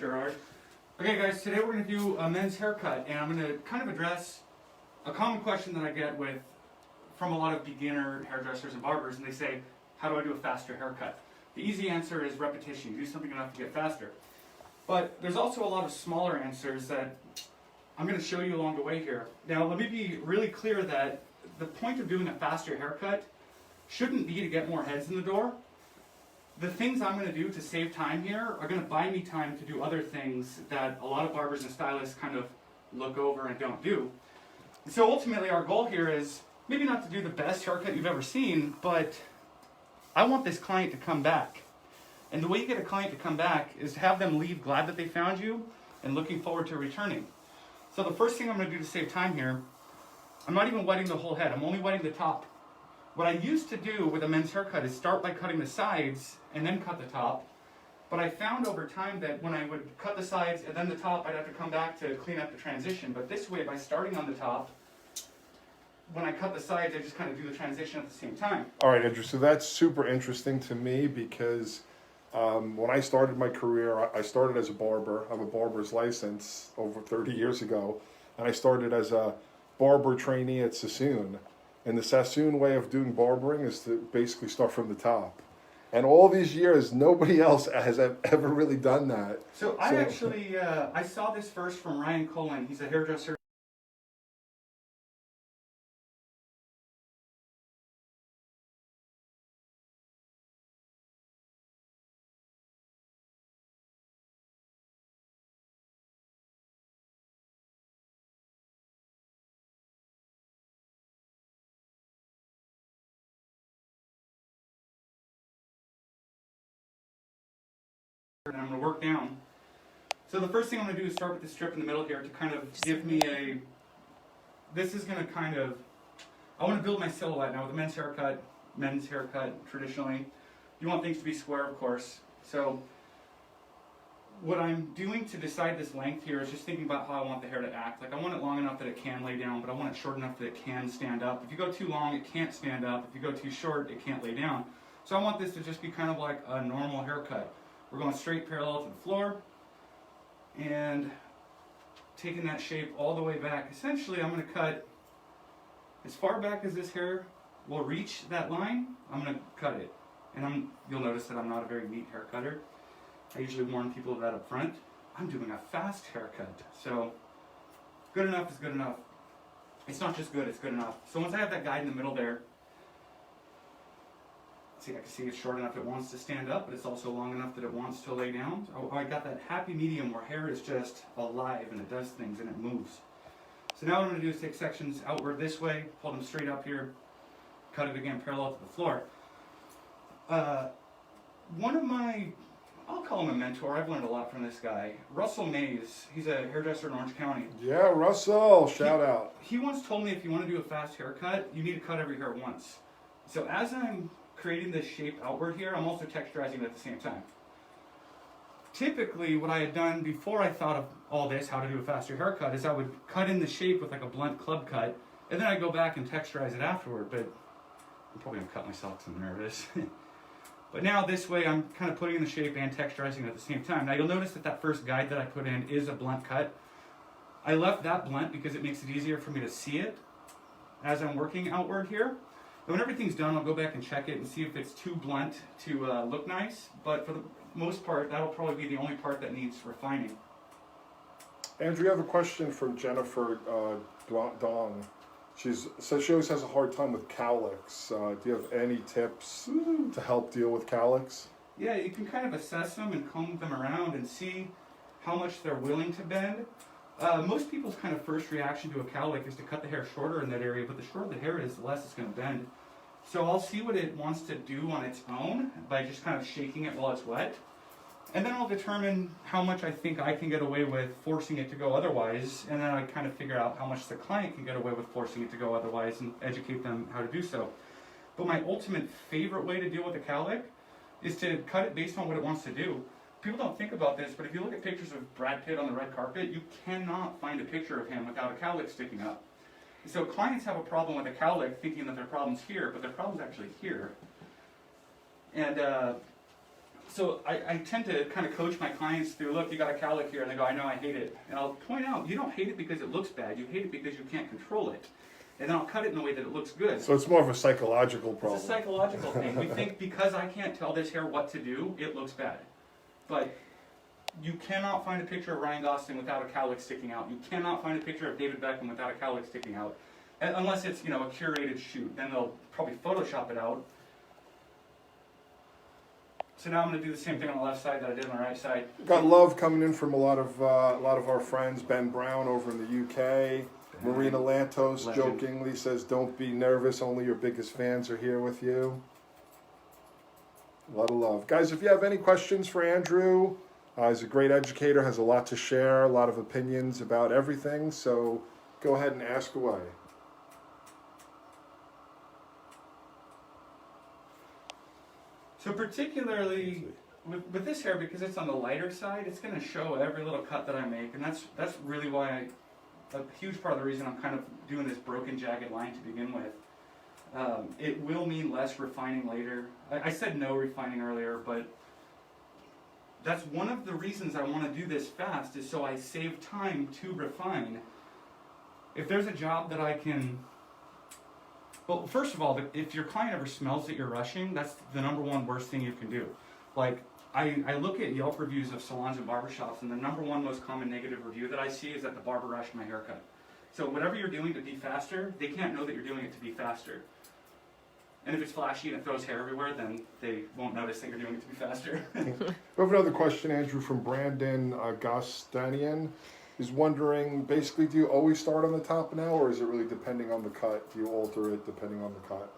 Gerard. Okay guys, today we're going to do a men's haircut, and I'm going to kind of address a common question that I get from a lot of beginner hairdressers and barbers, and they say, how do I do a faster haircut? The easy answer is repetition. You do something enough to get faster. But there's also a lot of smaller answers that I'm going to show you along the way here. Now let me be really clear that the point of doing a faster haircut shouldn't be to get more heads in the door. The things I'm going to do to save time here are going to buy me time to do other things that a lot of barbers and stylists kind of look over and don't do. So ultimately our goal here is maybe not to do the best haircut you've ever seen, but I want this client to come back. And the way you get a client to come back is to have them leave glad that they found you and looking forward to returning. So the first thing I'm going to do to save time here, I'm not even wetting the whole head, I'm only wetting the top. What I used to do with a men's haircut is start by cutting the sides and then cut the top. But I found over time that when I would cut the sides and then the top, I'd have to come back to clean up the transition. But this way, by starting on the top, when I cut the sides, I just kind of do the transition at the same time. All right, Andrew, so that's super interesting to me because when I started my career, I started as a barber. I have a barber's license over 30 years ago, and I started as a barber trainee at Sassoon. And the Sassoon way of doing barbering is to basically start from the top. And all these years, nobody else has ever really done that. So I actually, I saw this first from Ryan Cullen. He's a hairdresser. And I'm going to work down. So the first thing I'm going to do is start with the strip in the middle here to kind of give me this is going to kind of, I want to build my silhouette. Now with a men's haircut traditionally, you want things to be square, of course. So what I'm doing to decide this length here is just thinking about how I want the hair to act. Like I want it long enough that it can lay down, but I want it short enough that it can stand up. If you go too long, it can't stand up. If you go too short, it can't lay down. So I want this to just be kind of like a normal haircut. We're going straight parallel to the floor and taking that shape all the way back. Essentially, I'm going to cut as far back as this hair will reach that line. I'm going to cut it. And you'll notice that I'm not a very neat hair cutter. I usually warn people of that up front. I'm doing a fast haircut. So good enough is good enough. It's not just good, it's good enough. So once I have that guide in the middle there, see, I can see it's short enough it wants to stand up, but it's also long enough that it wants to lay down. Oh, I got that happy medium where hair is just alive and it does things and it moves. So now what I'm going to do is take sections outward this way, pull them straight up here, cut it again parallel to the floor. One of my, I'll call him a mentor, I've learned a lot from this guy, Russell Mays. He's a hairdresser in Orange County. Yeah, Russell, shout out. He once told me if you want to do a fast haircut, you need to cut every hair once. So as I'm creating this shape outward here, I'm also texturizing it at the same time. Typically, what I had done before I thought of all this, how to do a faster haircut, is I would cut in the shape with like a blunt club cut, and then I'd go back and texturize it afterward, but I'm probably gonna cut myself because I'm nervous. But now this way, I'm kind of putting in the shape and texturizing it at the same time. Now you'll notice that that first guide that I put in is a blunt cut. I left that blunt because it makes it easier for me to see it as I'm working outward here. And when everything's done, I'll go back and check it and see if it's too blunt to look nice. But for the most part, that'll probably be the only part that needs refining. Andrew, you have a question from Jennifer Dong. She says she always has a hard time with cowlicks. Do you have any tips to help deal with cowlicks? Yeah, you can kind of assess them and comb them around and see how much they're willing to bend. Most people's kind of first reaction to a cowlick is to cut the hair shorter in that area, but the shorter the hair is, the less it's going to bend. So I'll see what it wants to do on its own by just kind of shaking it while it's wet. And then I'll determine how much I think I can get away with forcing it to go otherwise, and then I kind of figure out how much the client can get away with forcing it to go otherwise and educate them how to do so. But my ultimate favorite way to deal with a cowlick is to cut it based on what it wants to do. People don't think about this, but if you look at pictures of Brad Pitt on the red carpet, you cannot find a picture of him without a cowlick sticking up. So clients have a problem with a cowlick thinking that their problem's here, but their problem's actually here. And So I tend to kind of coach my clients through, look, you got a cowlick here, and they go, I know, I hate it. And I'll point out, you don't hate it because it looks bad, you hate it because you can't control it. And then I'll cut it in a way that it looks good. So it's more of a psychological problem. It's a psychological thing. We think because I can't tell this hair what to do, it looks bad. But you cannot find a picture of Ryan Gosling without a cowlick sticking out. You cannot find a picture of David Beckham without a cowlick sticking out. Unless it's, you know, a curated shoot. Then they'll probably Photoshop it out. So now I'm going to do the same thing on the left side that I did on the right side. Got love coming in from a lot of our friends. Ben Brown over in the UK. Marina Lantos Legend. jokingly says, "Don't be nervous. Only your biggest fans are here with you." A lot of love, guys. If you have any questions for Andrew, he's a great educator. Has a lot to share. A lot of opinions about everything. So go ahead and ask away. So particularly with this hair, because it's on the lighter side, it's going to show every little cut that I make, and that's really why a huge part of the reason I'm kind of doing this broken jagged line to begin with. It will mean less refining later. I said no refining earlier, but that's one of the reasons I want to do this fast, is so I save time to refine. If there's a job that I can... Well, first of all, if your client ever smells that you're rushing, that's the number one worst thing you can do. Like, I look at Yelp reviews of salons and barbershops, and the number one most common negative review that I see is that the barber rushed my haircut. So whatever you're doing to be faster, they can't know that you're doing it to be faster. And if it's flashy and it throws hair everywhere, then they won't notice that you're doing it to be faster. We have another question, Andrew, from Brandon Gostanian. He's wondering, basically, do you always start on the top now, or is it really depending on the cut? Do you alter it depending on the cut?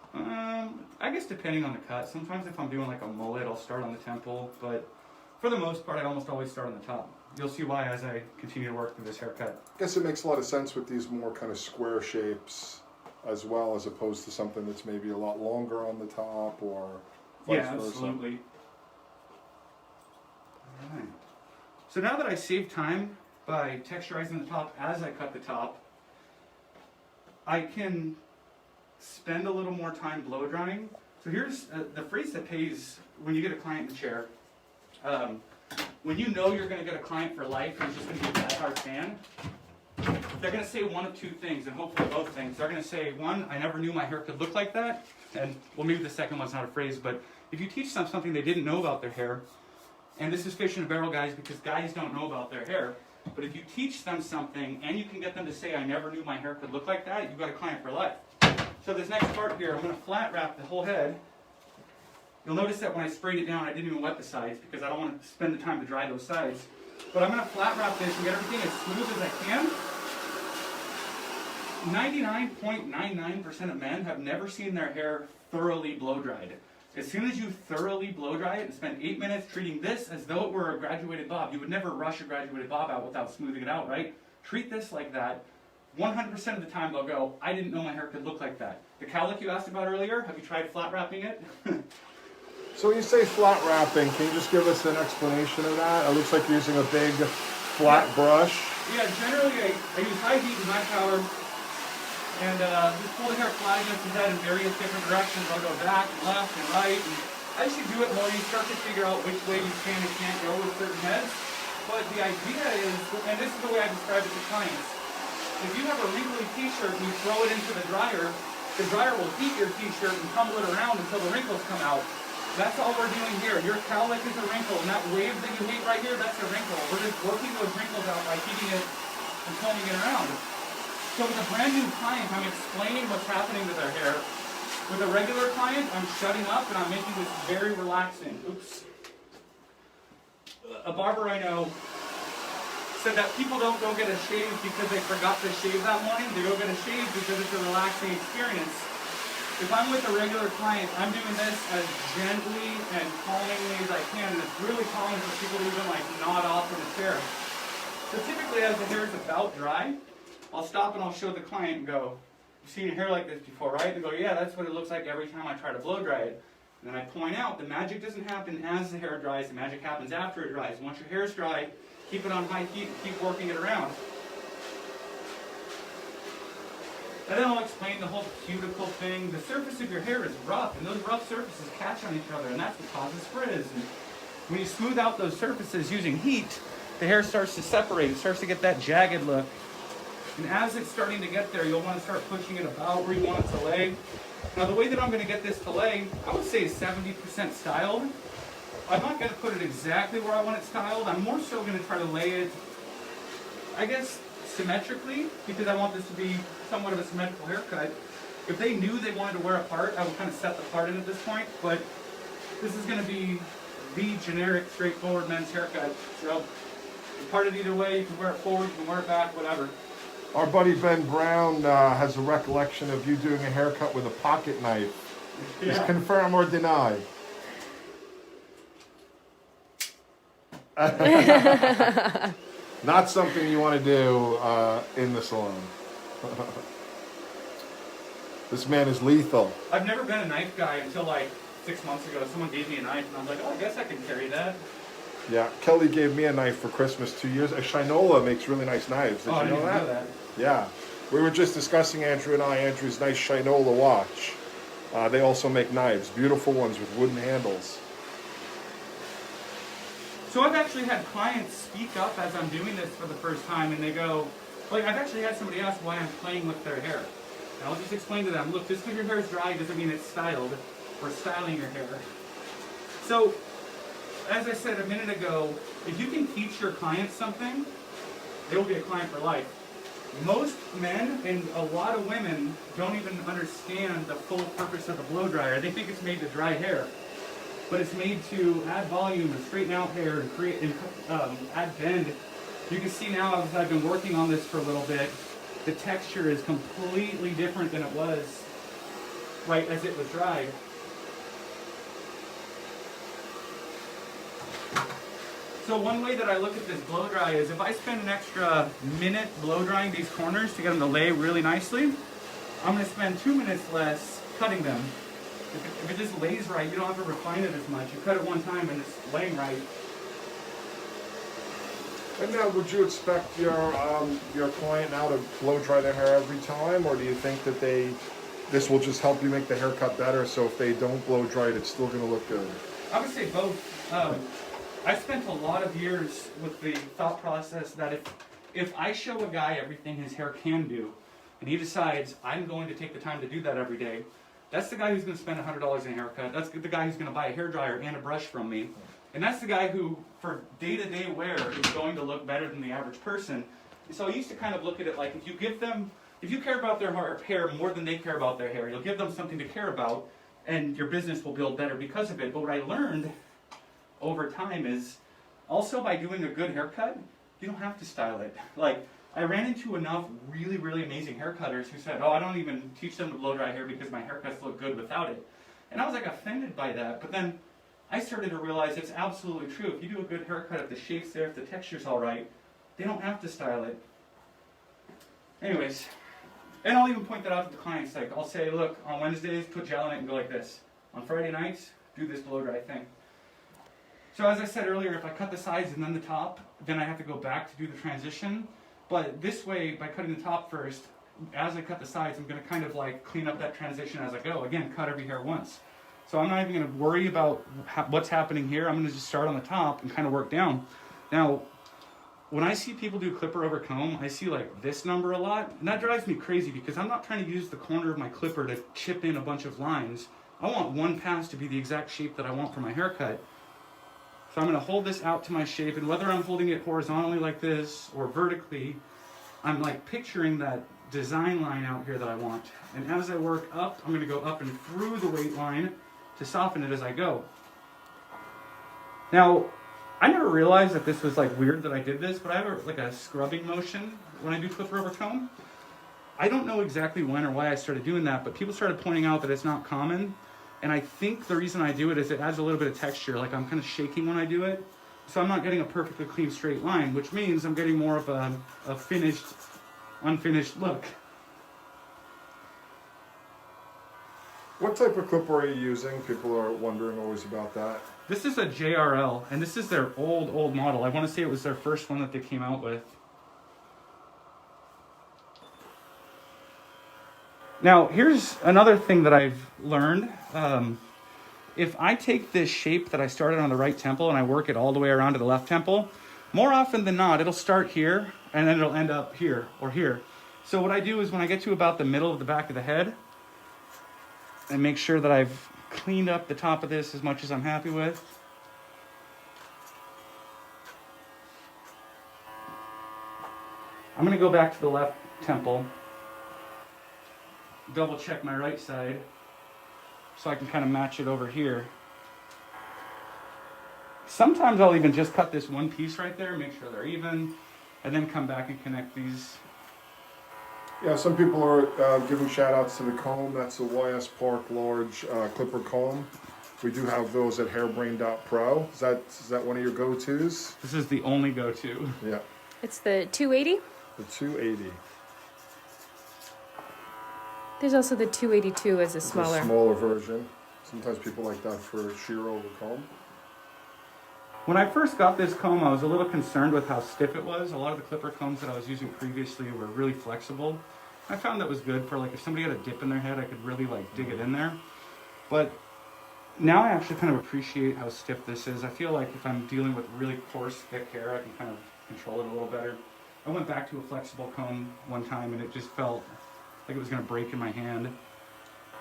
I guess depending on the cut. Sometimes if I'm doing like a mullet, I'll start on the temple, but for the most part, I almost always start on the top. You'll see why as I continue to work through this haircut. I guess it makes a lot of sense with these more kind of square shapes as well, as opposed to something that's maybe a lot longer on the top, or vice versa. Absolutely. Alright. So now that I save time by texturizing the top as I cut the top, I can spend a little more time blow drying. So here's the phrase that pays when you get a client in the chair. When you know you're going to get a client for life who's just going to be a diehard fan, they're going to say one of two things, and hopefully both things. They're going to say, one, I never knew my hair could look like that. And, well, maybe the second one's not a phrase, but if you teach them something they didn't know about their hair, and this is fish in a barrel, guys, because guys don't know about their hair, but if you teach them something and you can get them to say, I never knew my hair could look like that, you've got a client for life. So this next part here, I'm going to flat wrap the whole head. You'll notice that when I sprayed it down, I didn't even wet the sides because I don't want to spend the time to dry those sides. But I'm going to flat wrap this and get everything as smooth as I can. 99.99% of men have never seen their hair thoroughly blow dried. As soon as you thoroughly blow dry it and spend 8 minutes treating this as though it were a graduated bob, you would never rush a graduated bob out without smoothing it out, right? Treat this like that. 100% of the time they'll go, I didn't know my hair could look like that. The cowlick you asked about earlier, have you tried flat wrapping it? So when you say flat wrapping, can you just give us an explanation of that? It looks like you're using a big flat brush. Yeah, generally I use high heat and high power, and just pull the hair flat against the head in various different directions. I'll go back and left and right, and as you do it more, you start to figure out which way you can and can't go with certain heads. But the idea is, and this is the way I describe it to clients, if you have a wrinkly t-shirt and you throw it into the dryer will heat your t-shirt and tumble it around until the wrinkles come out. That's all we're doing here. Your cowlick is a wrinkle, and that wave that you hate right here, that's a wrinkle. We're just working those wrinkles out by heating it and combing it around. So with a brand new client, I'm explaining what's happening to their hair. With a regular client, I'm shutting up and I'm making this very relaxing. Oops. A barber I know said that people don't go get a shave because they forgot to shave that morning. They go get a shave because it's a relaxing experience. If I'm with a regular client, I'm doing this as gently and calmingly as I can, and it's really common for people to even like nod off in the chair. So typically as the hair is about dry, I'll stop and I'll show the client and go, you've seen your hair like this before, right? They go, yeah, that's what it looks like every time I try to blow dry it. And then I point out the magic doesn't happen as the hair dries, the magic happens after it dries. Once your hair is dry, keep it on high heat and keep working it around. And then I'll explain the whole cuticle thing. The surface of your hair is rough, and those rough surfaces catch on each other, and that's what causes frizz. And when you smooth out those surfaces using heat, the hair starts to separate. It starts to get that jagged look. And as it's starting to get there, you'll want to start pushing it about where you want it to lay. Now the way that I'm going to get this to lay, I would say is 70% styled. I'm not going to put it exactly where I want it styled. I'm more so going to try to lay it, I guess, symmetrically, because I want this to be somewhat of a symmetrical haircut. If they knew they wanted to wear a part, I would kind of set the part in at this point, but this is going to be the generic, straightforward men's haircut. So you part it either way, you can wear it forward, you can wear it back, whatever. Our buddy Ben Brown has a recollection of you doing a haircut with a pocket knife. Is confirm or deny? Not something you want to do in the salon. This man is lethal. I've never been a knife guy until like 6 months ago. Someone gave me a knife and I was like, oh, I guess I can carry that. Yeah, Kelly gave me a knife for Christmas 2 years. Shinola makes really nice knives. Did Oh, I you didn't know even that? know that. Yeah. We were just discussing, Andrew and I, Andrew's nice Shinola watch. They also make knives, beautiful ones with wooden handles. So I've actually had clients speak up as I'm doing this for the first time, and they go, like, I've actually had somebody ask why I'm playing with their hair. And I'll just explain to them, look, just because your hair is dry doesn't mean it's styled. We're styling your hair. So, as I said a minute ago, if you can teach your clients something, they will be a client for life. Most men and a lot of women don't even understand the full purpose of the blow dryer. They think it's made to dry hair, but it's made to add volume and straighten out hair and create and add bend. You can see now as I've been working on this for a little bit, the texture is completely different than it was right as it was dried. So one way that I look at this blow dry is if I spend an extra minute blow drying these corners to get them to lay really nicely, I'm going to spend 2 minutes less cutting them. If it just lays right, you don't have to refine it as much. You cut it one time and it's laying right. And now, would you expect your client now to blow dry their hair every time, or do you think that this will just help you make the haircut better? So if they don't blow dry it, it's still going to look good. I would say both. I spent a lot of years with the thought process that if I show a guy everything his hair can do, and he decides I'm going to take the time to do that every day, that's the guy who's going to spend $100 in a haircut. That's the guy who's going to buy a hairdryer and a brush from me. And that's the guy who, for day-to-day wear, is going to look better than the average person. And so I used to kind of look at it like if you care about their hair more than they care about their hair, you'll give them something to care about, and your business will build better because of it. But what I learned over time is also by doing a good haircut, you don't have to style it. Like, I ran into enough really, really amazing haircutters who said, oh, I don't even teach them to blow dry hair because my haircuts look good without it. And I was like offended by that. But then I started to realize it's absolutely true. If you do a good haircut, if the shape's there, if the texture's all right, they don't have to style it. Anyways, and I'll even point that out to the clients. Like, I'll say, look, on Wednesdays, put gel in it and go like this. On Friday nights, do this blow dry thing. So as I said earlier, if I cut the sides and then the top, then I have to go back to do the transition. But this way, by cutting the top first, as I cut the sides, I'm going to kind of like clean up that transition as I go. Again, cut every hair once. So I'm not even going to worry about what's happening here. I'm going to just start on the top and kind of work down. Now, when I see people do clipper over comb, I see like this number a lot. And that drives me crazy because I'm not trying to use the corner of my clipper to chip in a bunch of lines. I want one pass to be the exact shape that I want for my haircut. So I'm going to hold this out to my shape, and whether I'm holding it horizontally like this or vertically, I'm like picturing that design line out here that I want. And as I work up, I'm going to go up and through the weight line to soften it as I go. Now, I never realized that this was like weird that I did this, but I have like a scrubbing motion when I do clipper over comb. I don't know exactly when or why I started doing that, but people started pointing out that it's not common. And I think the reason I do it is it adds a little bit of texture. Like I'm kind of shaking when I do it. So I'm not getting a perfectly clean straight line, which means I'm getting more of a finished, unfinished look. What type of clipper are you using? People are wondering always about that. This is a JRL, and this is their old model. I want to say it was their first one that they came out with. Now, here's another thing that I've learned. if I take this shape that I started on the right temple and I work it all the way around to the left temple, more often than not, it'll start here and then it'll end up here or here. So what I do is when I get to about the middle of the back of the head, I make sure that I've cleaned up the top of this as much as I'm happy with. I'm going to go back to the left temple, double check my right side so I can kind of match it over here. Sometimes I'll even just cut this one piece right there, make sure they're even, and then come back and connect these. Yeah, some people are giving shout outs to the comb. That's the YS Park Large Clipper Comb. We do have those at hairbrain.pro. Is that one of your go-tos? This is the only go-to. Yeah. It's the 280. The 280. There's also the 282 as a It's smaller. a smaller version. Sometimes people like that for shear over comb. When I first got this comb, I was a little concerned with how stiff it was. A lot of the clipper combs that I was using previously were really flexible. I found that was good for like if somebody had a dip in their head, I could really like dig it in there. But now I actually kind of appreciate how stiff this is. I feel like if I'm dealing with really coarse, thick hair, I can kind of control it a little better. I went back to a flexible comb one time and it just felt like it was going to break in my hand.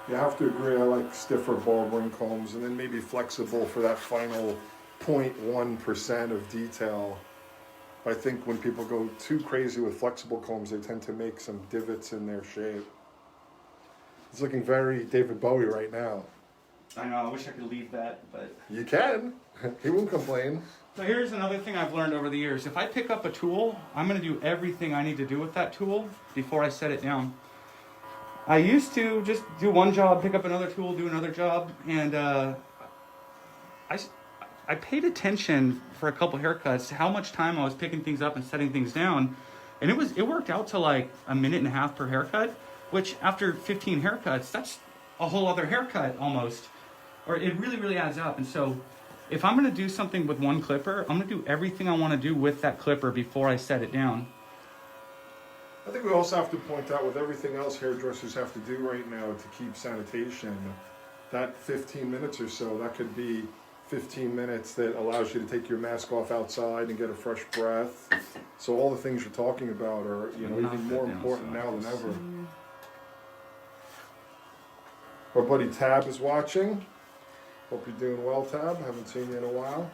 You have to agree, I like stiffer barbering combs and then maybe flexible for that final 0.1% of detail. I think when people go too crazy with flexible combs, they tend to make some divots in their shape. It's looking very David Bowie right now. I know, I wish I could leave that, but... You can. He won't complain. So here's another thing I've learned over the years. If I pick up a tool, I'm going to do everything I need to do with that tool before I set it down. I used to just do one job, pick up another tool, do another job, and I paid attention for a couple haircuts to how much time I was picking things up and setting things down, and it worked out to like a minute and a half per haircut, which after 15 haircuts, that's a whole other haircut almost, or it really adds up. And so if I'm going to do something with one clipper, I'm going to do everything I want to do with that clipper before I set it down. I think we also have to point out with everything else hairdressers have to do right now to keep sanitation, that 15 minutes or so, that could be 15 minutes that allows you to take your mask off outside and get a fresh breath. So all the things you're talking about are, even more important now than ever. Our buddy Tab is watching. Hope you're doing well, Tab. Haven't seen you in a while.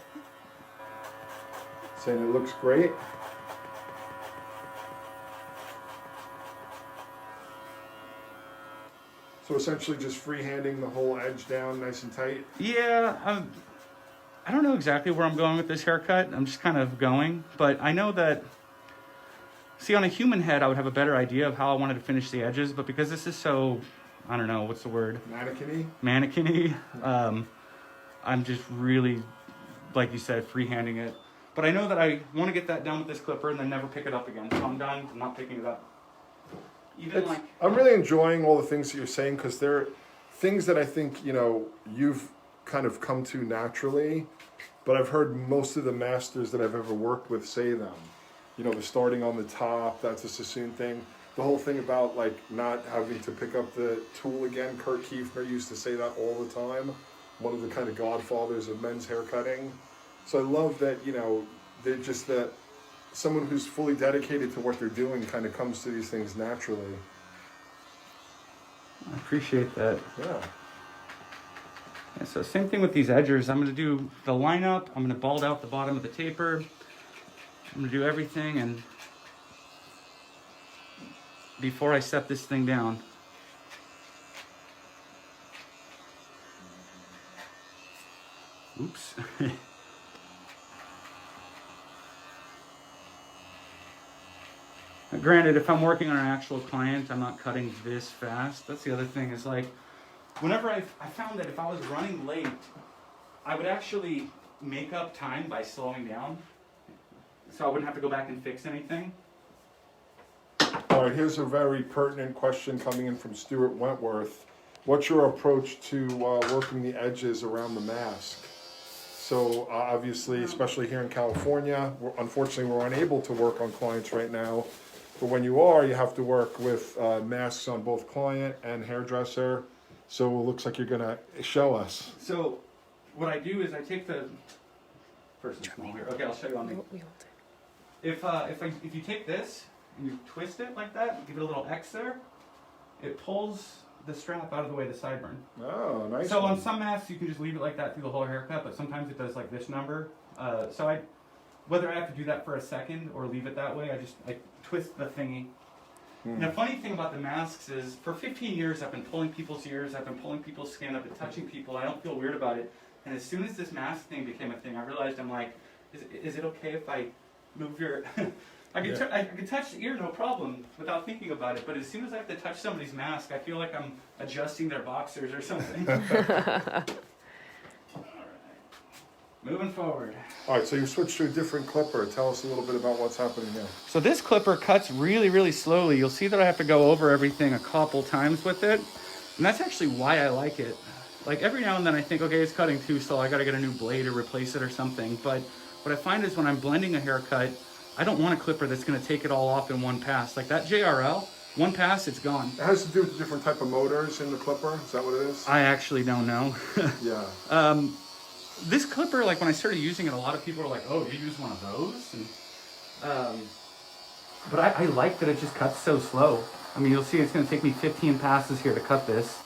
Saying it looks great. So essentially just freehanding the whole edge down nice and tight? Yeah, I don't know exactly where I'm going with this haircut. I'm just kind of going, but I know that, see, on a human head, I would have a better idea of how I wanted to finish the edges, but because this is so, I don't know, what's the word? Mannequin-y? Mannequin-y. I'm just really, like you said, freehanding it. But I know that I want to get that done with this clipper and then never pick it up again. So I'm done. I'm not picking it up. I'm really enjoying all the things that you're saying because they're things that I think, you've kind of come to naturally, but I've heard most of the masters that I've ever worked with say them. The starting on the top, that's a Sassoon thing. The whole thing about like not having to pick up the tool again, Kurt Kiefner used to say that all the time. One of the kind of godfathers of men's haircutting. So I love that, they're just that someone who's fully dedicated to what they're doing kind of comes to these things naturally. I appreciate that. Yeah. And so same thing with these edgers. I'm going to do the lineup. I'm going to bald out the bottom of the taper. I'm going to do everything and before I set this thing down. Oops. Granted, if I'm working on an actual client, I'm not cutting this fast. That's the other thing is like, whenever I found that if I was running late, I would actually make up time by slowing down. So I wouldn't have to go back and fix anything. All right, here's a very pertinent question coming in from Stuart Wentworth. What's your approach to working the edges around the mask? So obviously, especially here in California, unfortunately we're unable to work on clients right now. But when you are, you have to work with masks on both client and hairdresser. So it looks like you're gonna show us. So what I do is I take the first and small here. Okay, I'll show you on the. We hold it. If you take this and you twist it like that, give it a little X there, it pulls the strap out of the way of the sideburn. Oh, nice. So one. on some masks you can just leave it like that through the whole haircut, but sometimes it does like this number. So whether I have to do that for a second or leave it that way, I twist the thingy. And the funny thing about the masks is, for 15 years I've been pulling people's ears, I've been pulling people's skin, I've been touching people. I don't feel weird about it. And as soon as this mask thing became a thing, I realized I'm like, is it okay if I move your? I can touch the ear no problem without thinking about it. But as soon as I have to touch somebody's mask, I feel like I'm adjusting their boxers or something. All right. Moving forward. All right, so you switched to a different clipper. Tell us a little bit about what's happening now. So this clipper cuts really, really slowly. You'll see that I have to go over everything a couple times with it. And that's actually why I like it. Like every now and then I think, okay, it's cutting too slow. I got to get a new blade or replace it or something. But what I find is when I'm blending a haircut, I don't want a clipper that's going to take it all off in one pass. Like that JRL, one pass, it's gone. It has to do with the different type of motors in the clipper. Is that what it is? I actually don't know. Yeah. This clipper, like when I started using it, a lot of people were like, oh, you use one of those? And, but I like that it just cuts so slow. I mean, you'll see it's going to take me 15 passes here to cut this.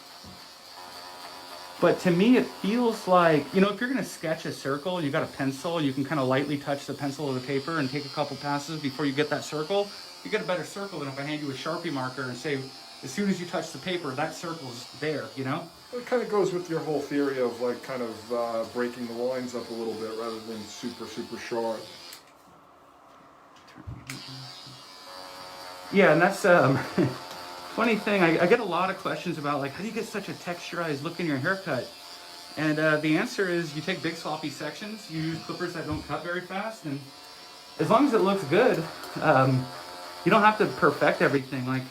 But to me, it feels like, you know, if you're going to sketch a circle and you got a pencil, you can kind of lightly touch the pencil of the paper and take a couple passes before you get that circle. You get a better circle than if I hand you a Sharpie marker and say, as soon as you touch the paper, that circle's there, you know? It kind of goes with your whole theory of like kind of breaking the lines up a little bit rather than super, super sharp. Yeah, and that's funny thing. I get a lot of questions about like, how do you get such a texturized look in your haircut? And the answer is you take big sloppy sections, you use clippers that don't cut very fast, and as long as it looks good, you don't have to perfect everything. Like,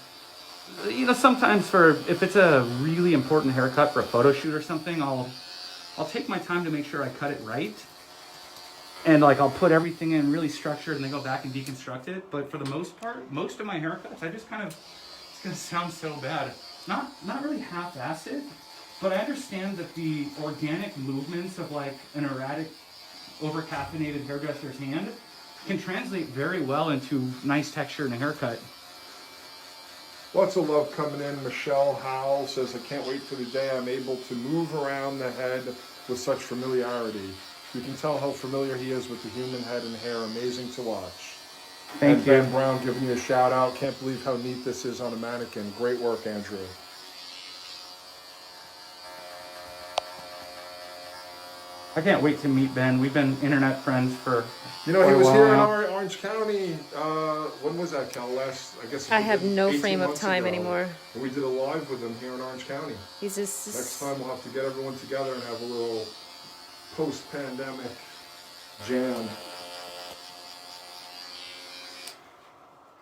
you know, sometimes if it's a really important haircut for a photo shoot or something, I'll take my time to make sure I cut it right. And like I'll put everything in really structured and then go back and deconstruct it. But for the most part, most of my haircuts, I just kind of, it's gonna sound so bad. Not really half-assed, but I understand that the organic movements of like an erratic, over-caffeinated hairdresser's hand can translate very well into nice texture in a haircut. Lots of love coming in. Michelle Howell says, I can't wait for the day I'm able to move around the head with such familiarity. You can tell how familiar he is with the human head and hair. Amazing to watch. Thank you. Ben Brown giving you a shout out. Can't believe how neat this is on a mannequin. Great work, Andrew. I can't wait to meet Ben. We've been internet friends for You know, he quite a was while here in now. Orange County. When was that, Cal? I guess. I have no 18 frame of months time ago. anymore. And we did a live with him here in Orange County. He's Next just. time we'll have to get everyone together and have a little post-pandemic jam.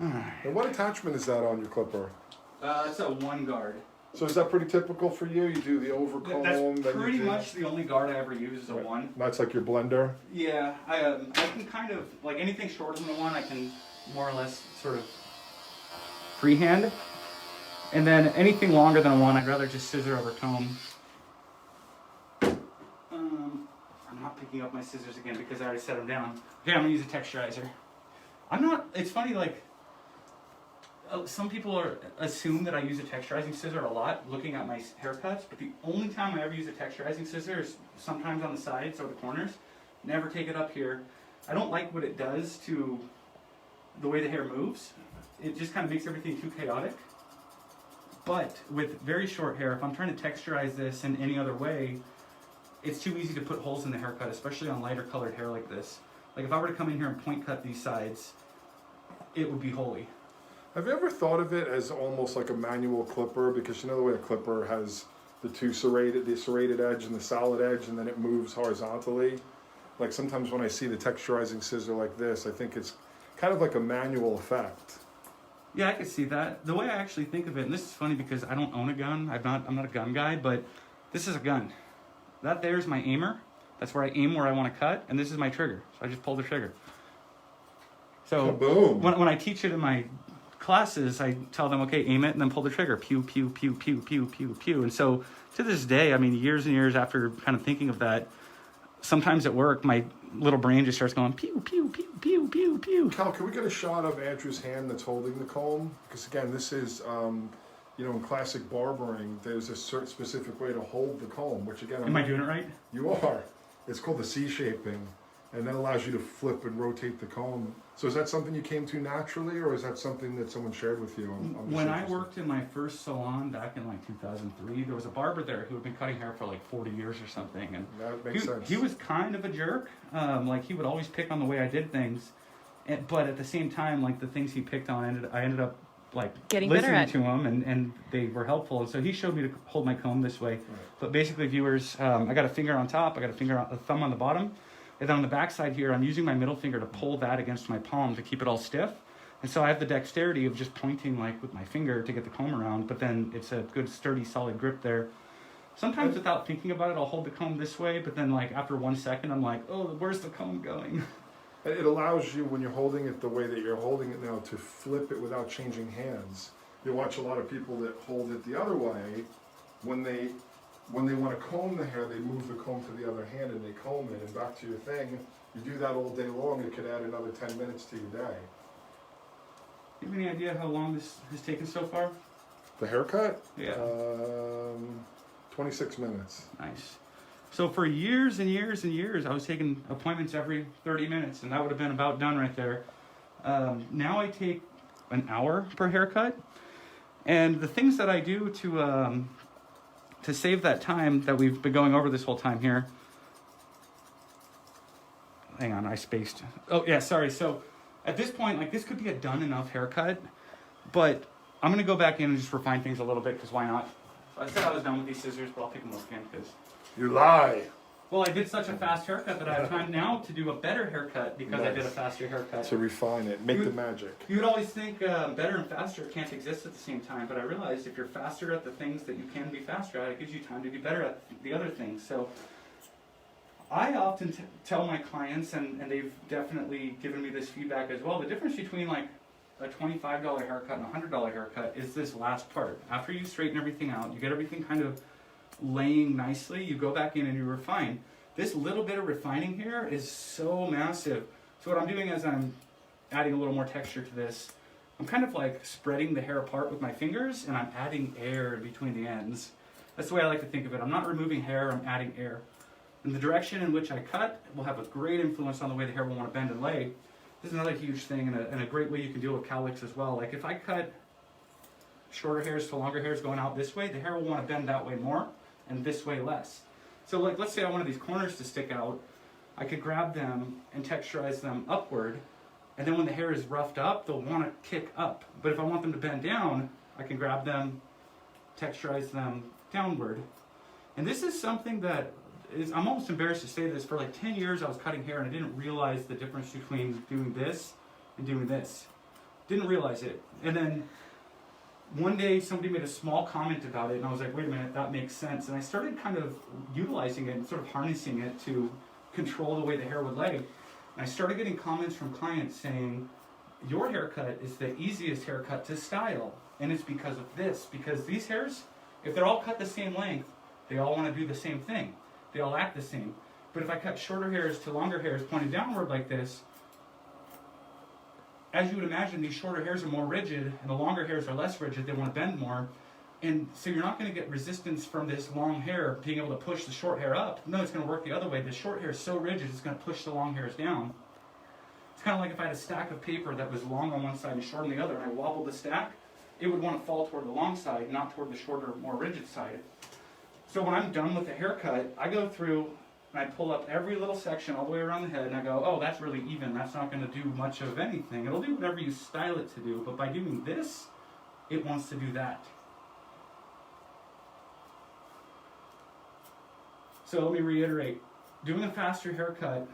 And what attachment is that on your clipper? It's a one guard. So is that pretty typical for you? You do the overcomb. That's then you pretty do- much the only guard I ever use is a one. That's like your blender. Yeah, I can kind of, like anything shorter than a one, I can more or less sort of freehand. And then anything longer than a one, I'd rather just scissor over comb. I'm not picking up my scissors again because I already set them down. Okay, I'm gonna use a texturizer. It's funny, like, some people assume that I use a texturizing scissor a lot looking at my haircuts, but the only time I ever use a texturizing scissor is sometimes on the sides or the corners. Never take it up here. I don't like what it does to the way the hair moves. It just kind of makes everything too chaotic. But with very short hair, if I'm trying to texturize this in any other way, it's too easy to put holes in the haircut, especially on lighter colored hair like this. Like if I were to come in here and point cut these sides, it would be holy. Have you ever thought of it as almost like a manual clipper? Because you know the way a clipper has the serrated edge and the solid edge, and then it moves horizontally. Like sometimes when I see the texturizing scissor like this, I think it's kind of like a manual effect. Yeah, I could see that. The way I actually think of it, and this is funny because I don't own a gun. I'm not a gun guy, but this is a gun. That there's my aimer. That's where I aim where I want to cut, and this is my trigger. So I just pull the trigger. So Kaboom. when I teach it in my classes, I tell them, okay, aim it and then pull the trigger. Pew, pew, pew, pew, pew, pew, pew. And so to this day, I mean, years and years after kind of thinking of that, sometimes at work, my little brain just starts going pew, pew, pew, pew, pew, pew. Cal, can we get a shot of Andrew's hand that's holding the comb? Because again, this is, in classic barbering, there's a certain specific way to hold the comb, which again, Am I doing it right? You are. It's called the C-shaping, and that allows you to flip and rotate the comb. So is that something you came to naturally, or is that something that someone shared with you? I'm just When I interested. worked in my first salon back in like 2003, there was a barber there who had been cutting hair for like 40 years or something, and That makes sense. he was kind of a jerk. Like he would always pick on the way I did things, but at the same time, like the things he picked on, I ended up like Getting better listening at. to him, and they were helpful. And so he showed me to hold my comb this way. But basically, viewers, I got a finger on top, I got a thumb on the bottom, and then on the back side here, I'm using my middle finger to pull that against my palm to keep it all stiff. And so I have the dexterity of just pointing like with my finger to get the comb around, but then it's a good sturdy solid grip there. Sometimes without thinking about it, I'll hold the comb this way, but then like after 1 second, I'm like, oh, where's the comb going? And it allows you, when you're holding it the way that you're holding it now, to flip it without changing hands. You watch a lot of people that hold it the other way. When they want to comb the hair, they move the comb to the other hand and they comb it. And back to your thing, you do that all day long, it could add another 10 minutes to your day. You have any idea how long this has taken so far? The haircut? Yeah. 26 minutes. Nice. So for years and years and years, I was taking appointments every 30 minutes, and that would have been about done right there. Now I take an hour per haircut, and the things that I do to save that time that we've been going over this whole time here. Hang on, I spaced. Oh yeah, sorry. So at this point, like this could be a done enough haircut, but I'm gonna go back in and just refine things a little bit because why not? I said I was done with these scissors, but I'll pick them up again because. You lie. Well, I did such a fast haircut that I have time now to do a better haircut because I did a faster haircut. To refine it, make the magic. You would always think better and faster can't exist at the same time, but I realized if you're faster at the things that you can be faster at, it gives you time to be better at the other things. So I often tell my clients, and they've definitely given me this feedback as well, the difference between like a $25 haircut and a $100 haircut is this last part. After you straighten everything out, you get everything kind of laying nicely, you go back in and you refine. This little bit of refining here is so massive. So what I'm doing is I'm adding a little more texture to this. I'm kind of like spreading the hair apart with my fingers and I'm adding air in between the ends. That's the way I like to think of it. I'm not removing hair, I'm adding air. And the direction in which I cut will have a great influence on the way the hair will want to bend and lay. This is another huge thing and a great way you can deal with cowlicks as well. Like if I cut shorter hairs to longer hairs going out this way, the hair will want to bend that way more and this way less. So like let's say I wanted these corners to stick out, I could grab them and texturize them upward, and then when the hair is roughed up, they'll want to kick up. But if I want them to bend down, I can grab them, texturize them downward. And this is something that is, I'm almost embarrassed to say this, for like 10 years I was cutting hair and I didn't realize the difference between doing this and doing this. Didn't realize it. And then one day somebody made a small comment about it and I was like, wait a minute, that makes sense. And I started kind of utilizing it and sort of harnessing it to control the way the hair would lay. And I started getting comments from clients saying, your haircut is the easiest haircut to style. And it's because of this. Because these hairs, if they're all cut the same length, they all want to do the same thing. They all act the same. But if I cut shorter hairs to longer hairs pointed downward like this, as you would imagine, these shorter hairs are more rigid and the longer hairs are less rigid. They want to bend more. And so you're not going to get resistance from this long hair being able to push the short hair up. No, it's going to work the other way. The short hair is so rigid, it's going to push the long hairs down. It's kind of like if I had a stack of paper that was long on one side and short on the other, and I wobbled the stack, it would want to fall toward the long side, not toward the shorter, more rigid side. So when I'm done with the haircut, I go through and I pull up every little section all the way around the head and I go, oh, that's really even. That's not going to do much of anything. It'll do whatever you style it to do, but by doing this, it wants to do that. So let me reiterate, doing a faster haircut,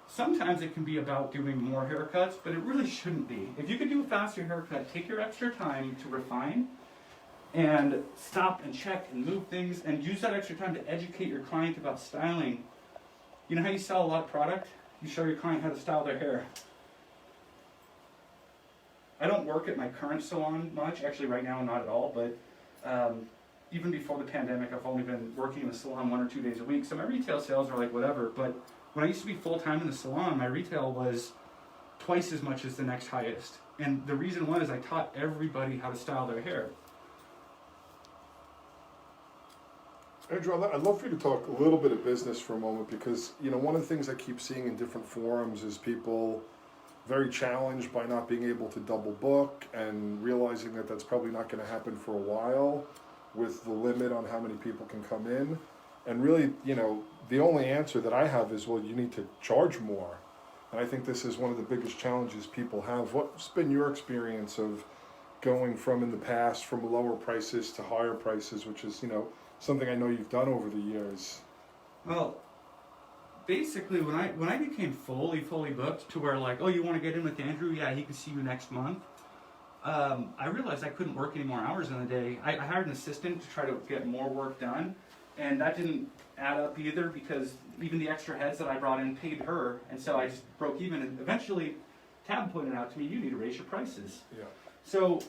sometimes it can be about doing more haircuts, but it really shouldn't be. If you could do a faster haircut, take your extra time to refine and stop and check and move things and use that extra time to educate your client about styling. You know how you sell a lot of product? You show your client how to style their hair. I don't work at my current salon much, actually right now not at all, but even before the pandemic, I've only been working in the salon 1 or 2 days a week, so my retail sales are like whatever. But when I used to be full-time in the salon, my retail was twice as much as the next highest. And the reason was I taught everybody how to style their hair. Andrew, I'd love for you to talk a little bit of business for a moment because, you know, one of the things I keep seeing in different forums is people very challenged by not being able to double book and realizing that that's probably not going to happen for a while with the limit on how many people can come in. And really, you know, the only answer that I have is, well, you need to charge more. And I think this is one of the biggest challenges people have. What's been your experience of going from in the past from lower prices to higher prices, which is, you know, something I know you've done over the years? Well, basically, when I became fully booked to where like, oh, you want to get in with Andrew? Yeah, he can see you next month. I realized I couldn't work any more hours in the day. I hired an assistant to try to get more work done, and that didn't add up either because even the extra heads that I brought in paid her, and so I just broke even. And eventually, Tab pointed out to me, you need to raise your prices. Yeah. So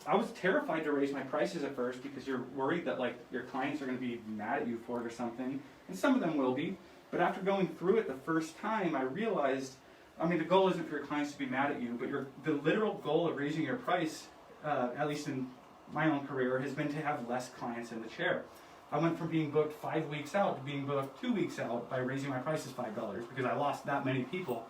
I was terrified to raise my prices at first because you're worried that like your clients are going to be mad at you for it or something, and some of them will be. But after going through it the first time, I realized, I mean, the goal isn't for your clients to be mad at you, but the literal goal of raising your price, at least in my own career, has been to have less clients in the chair. I went from being booked 5 weeks out to being booked 2 weeks out by raising my prices $5 because I lost that many people.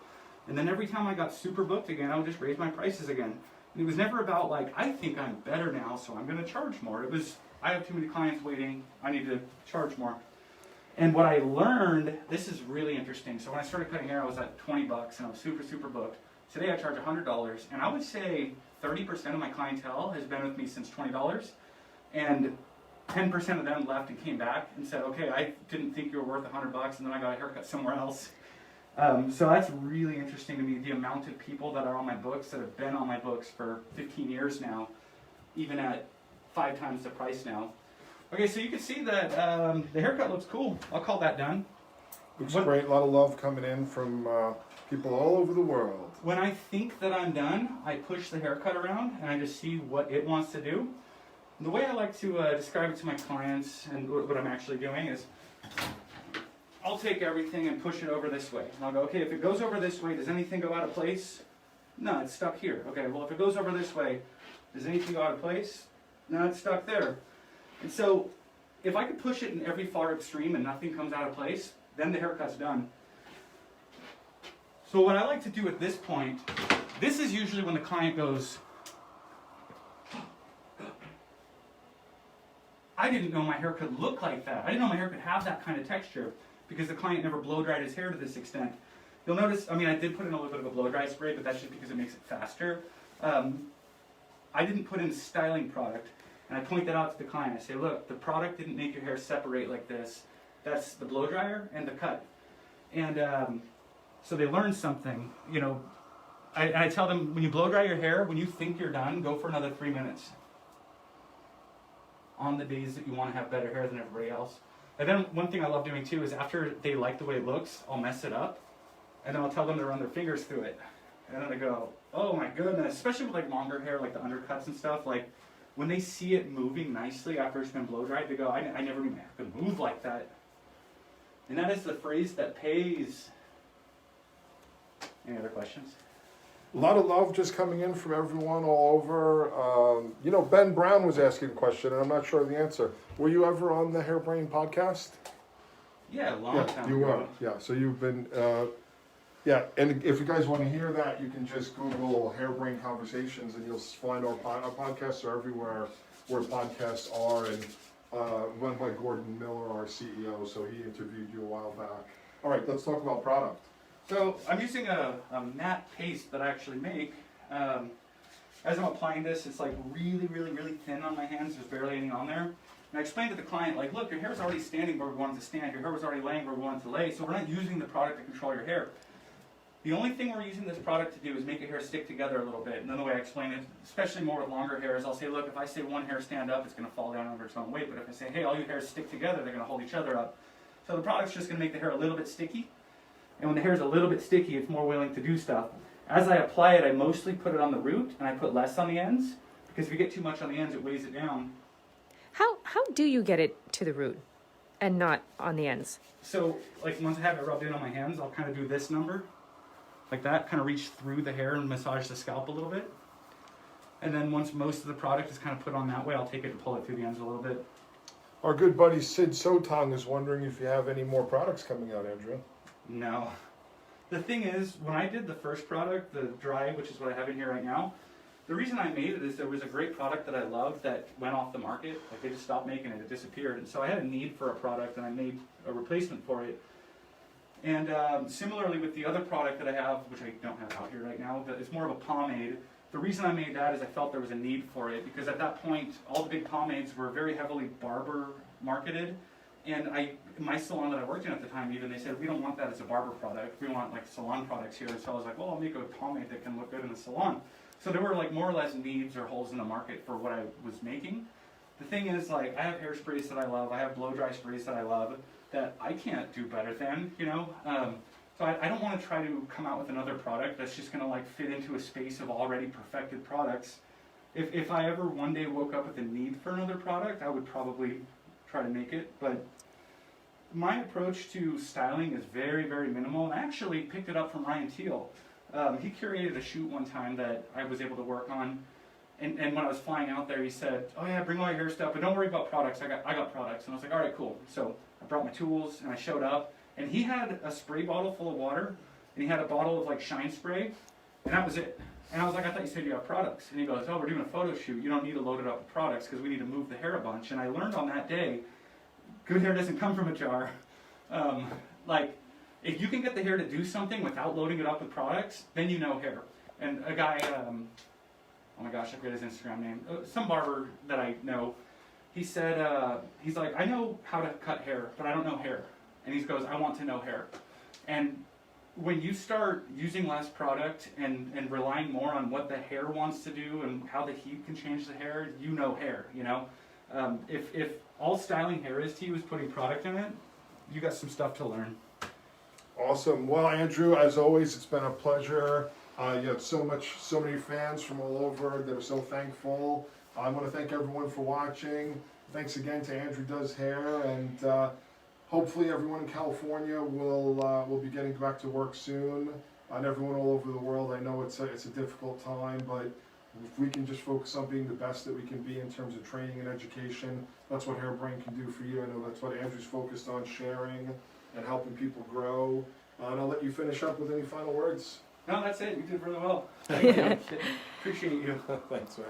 And then every time I got super booked again, I would just raise my prices again. And it was never about like, I think I'm better now, so I'm going to charge more. It was, I have too many clients waiting, I need to charge more. And what I learned, this is really interesting. So when I started cutting hair, I was at $20 and I was super booked. Today I charge $100, and I would say 30% of my clientele has been with me since $20, and 10% of them left and came back and said, okay, I didn't think you were worth $100, and then I got a haircut somewhere else. So that's really interesting to me, the amount of people that are on my books, that have been on my books for 15 years now, even at 5 times the price now. Okay, so you can see that the haircut looks cool. I'll call that done. Looks great. A lot of love coming in from people all over the world. When I think that I'm done, I push the haircut around and I just see what it wants to do. And the way I like to describe it to my clients and what I'm actually doing is I'll take everything and push it over this way. And I'll go, okay, if it goes over this way, does anything go out of place? No, it's stuck here. Okay, well, if it goes over this way, does anything go out of place? No, it's stuck there. And so, if I could push it in every far extreme and nothing comes out of place, then the haircut's done. So what I like to do at this point, this is usually when the client goes, I didn't know my hair could look like that. I didn't know my hair could have that kind of texture because the client never blow dried his hair to this extent. You'll notice, I mean, I did put in a little bit of a blow dry spray, but that's just because it makes it faster. I didn't put in styling product. And I point that out to the client. I say, look, the product didn't make your hair separate like this. That's the blow dryer and the cut. And so they learn something. You know, I tell them, when you blow dry your hair, when you think you're done, go for another 3 minutes. On the days that you want to have better hair than everybody else. And then one thing I love doing too is after they like the way it looks, I'll mess it up. And then I'll tell them to run their fingers through it. And then I go, oh my goodness. Especially with like longer hair, like the undercuts and stuff. Like, when they see it moving nicely after it's been blow dried, they go, I never knew my hair could move like that. And that is the phrase that pays. Any other questions? A lot of love just coming in from everyone all over. You know, Ben Brown was asking a question, and I'm not sure of the answer. Were you ever on the Hairbrain podcast? Yeah, a long time you ago. were. Yeah, so you've been... yeah, and if you guys want to hear that, you can just Google Hairbrain Conversations, and you'll find our podcasts are everywhere where podcasts are, and run by Gordon Miller, our CEO, so he interviewed you a while back. All right, let's talk about product. So I'm using a matte paste that I actually make. As I'm applying this, it's like really thin on my hands. There's barely any on there. And I explained to the client, like, look, your hair's already standing where we want it to stand. Your hair was already laying where we want it to lay. So we're not using the product to control your hair. The only thing we're using this product to do is make your hair stick together a little bit. And then the way I explain it, especially more with longer hair, is I'll say, look, if I say one hair stand up, it's going to fall down under its own weight. But if I say, hey, all your hairs stick together, they're going to hold each other up. So the product's just going to make the hair a little bit sticky. And when the hair's a little bit sticky, it's more willing to do stuff. As I apply it, I mostly put it on the root, and I put less on the ends. Because if you get too much on the ends, it weighs it down. How do you get it to the root and not on the ends? So, like, once I have it rubbed in on my hands, I'll kind of do this number, like that, kind of reach through the hair and massage the scalp a little bit. And then once most of the product is kind of put on that way, I'll take it and pull it through the ends a little bit. Our good buddy Sid Sotong is wondering if you have any more products coming out, Andrew. No. The thing is, when I did the first product, the dry, which is what I have in here right now, the reason I made it is there was a great product that I loved that went off the market. Like, they just stopped making it, it disappeared. And so I had a need for a product, and I made a replacement for it. And similarly with the other product that I have, which I don't have out here right now, but it's more of a pomade. The reason I made that is I felt there was a need for it, because at that point, all the big pomades were very heavily barber marketed. And my salon that I worked in at the time, even, they said, we don't want that as a barber product. We want like salon products here. So I was like, well, I'll make a pomade that can look good in the salon. So there were like more or less needs or holes in the market for what I was making. The thing is, like, I have hairsprays that I love. I have blow dry sprays that I love that I can't do better than, you know. So I don't want to try to come out with another product that's just going to like fit into a space of already perfected products. If I ever one day woke up with a need for another product, I would probably try to make it. But my approach to styling is very, very minimal. And I actually picked it up from Ryan Teal. He curated a shoot one time that I was able to work on. And when I was flying out there, he said, oh yeah, bring all your hair stuff, but don't worry about products. I got products. And I was like, all right, cool. So I brought my tools and I showed up. And he had a spray bottle full of water, and he had a bottle of like shine spray, and that was it. And I was like, I thought you said you have products. And he goes, oh, we're doing a photo shoot. You don't need to load it up with products because we need to move the hair a bunch. And I learned on that day, good hair doesn't come from a jar. Like, if you can get the hair to do something without loading it up with products, then you know hair. And a guy, oh my gosh, I forget his Instagram name, some barber that I know, he said, he's like, I know how to cut hair, but I don't know hair. And he goes, I want to know hair. And when you start using less product and relying more on what the hair wants to do and how the heat can change the hair, you know hair, you know? If all styling hair is to you is putting product in it, you got some stuff to learn. Awesome. Well, Andrew, as always, it's been a pleasure. You have so many fans from all over that are so thankful. I want to thank everyone for watching. Thanks again to Andrew Does Hair, and hopefully everyone in California will be getting back to work soon, and everyone all over the world. I know it's a difficult time, but if we can just focus on being the best that we can be in terms of training and education, that's what Hairbrain can do for you. I know that's what Andrew's focused on, sharing and helping people grow. And I'll let you finish up with any final words. No, that's it. You did really well. Thank you. Appreciate you. Thanks, man.